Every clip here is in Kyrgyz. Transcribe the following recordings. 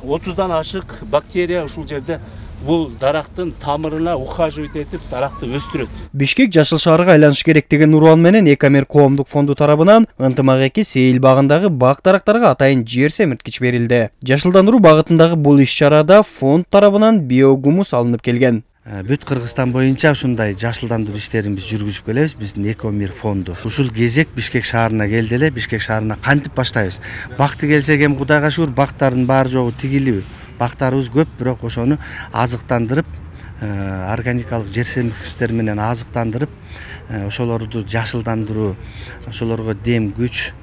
30'dan ашык бактерия ушул жерде бул дарактын тамырына ухаживать этип даракты өстүрөт. Бишкек жашыл шаарга айланыш керек деген уруан менен Экомер коомдук фонду тарабынан ынтымак эки сейил багындагы бак дарактарга атайын жер семирткич берилди. Жашылдандыруу багытындагы бул иш-чарада фонд тарабынан биогумус алынып келген. Бүт Кыргызстан боюнча ушундай жашылдандыруу иштерин биз жүргүзүп келебиз. Биздин Экомер фонду. Ушул кезек Бишкек шаарына келди эле. Бишкек шаарына кантип баштайбыз? Бакты келсек эми Кудайга шүгүр, бактардын баары жогу тигилүү. Бактарыбыз көп, бирок ошону азыктандырып, органикалык жер семирткичтер менен азыктандырып, ошолорду жашылдандыруу, ошолорго дем күч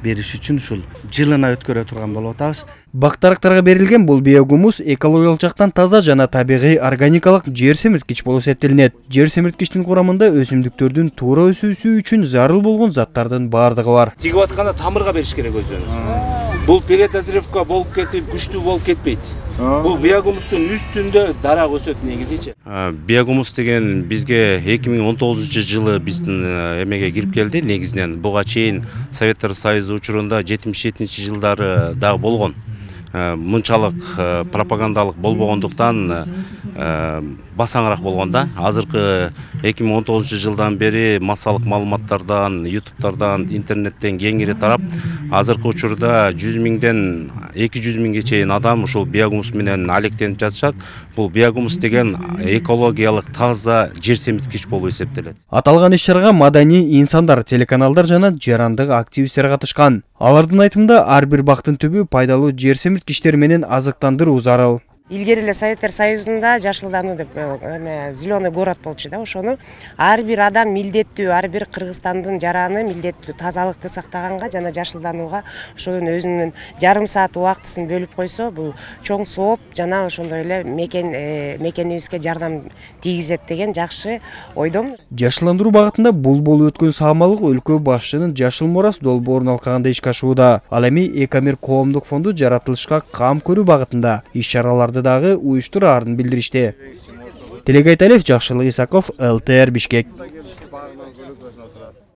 бериш үчүн ушул жылына өткөрө турган болуп атабыз. Бак дарактарга берилген бул биогумус экологиялык жактан таза жана табигый органикалык жер семирткич болуп эсептелинет. Жер семирткичтин курамында өсүмдүктөрдүн туура өсүүсү үчүн зарыл болгон заттардын баардыгы бар. Тигип атканда тамырга бериш керек өзүнүз. Бул передозировка болуп кетип, күчтүү болуп кетпейт. Бул биогумустун үстүндө дарак өсөт негизичи. Биогумус деген бизге 2019-жылы биздин эмеге кирип келди. Негизинен буга чейин Советтер Союзу учурунда 77-жылдары дагы болгон. Мынчалык пропагандалык болбогондуктан басаңыраак болгонда. Азыркы 2019-жылдан бери массалык маалыматтардан, ютубтардан, интернеттен кеңири тарап, азыркы учурда 100 миңден 200 миңге чейин адам ушул биогумус менен алектенип жатышат. Бул биогумус деген экологиялык таза жер семирткич болуп эсептелет. Аталган иш-чарага маданий инсандар, телеканалдар жана жарандык активисттер катышкан. Алардын айтымында ар бир бактын түбү пайдалуу жер семирткичтер менен азыктандыруу зарыл. Илгери эле Советтер Союзунда жашылдануу деп зеленый город болчу да, ошону ар бир адам милдеттүү, ар бир Кыргызстандын жараны милдеттүү тазалыкты сактаганга жана жашылданууга ошонун өзүнүн жарым саат убактысын бөлүп койсо, бул чоң сооп жана ошондой эле мекенибизге жардам тийгизет деген жакшы ойдомун. Жашылдандыруу багытында бул болуп өткөн саамалык өлкө башчынын жашыл мурас долбоорун алкаганда ишке ашууда. Ал эми Экомер коомдук фонду жаратылышка кам көрүү багытында иш-чараларды дагы уюштураарын билдиришти. Телегайталев, Жакшылык Исаков, ЛТР Бишкек.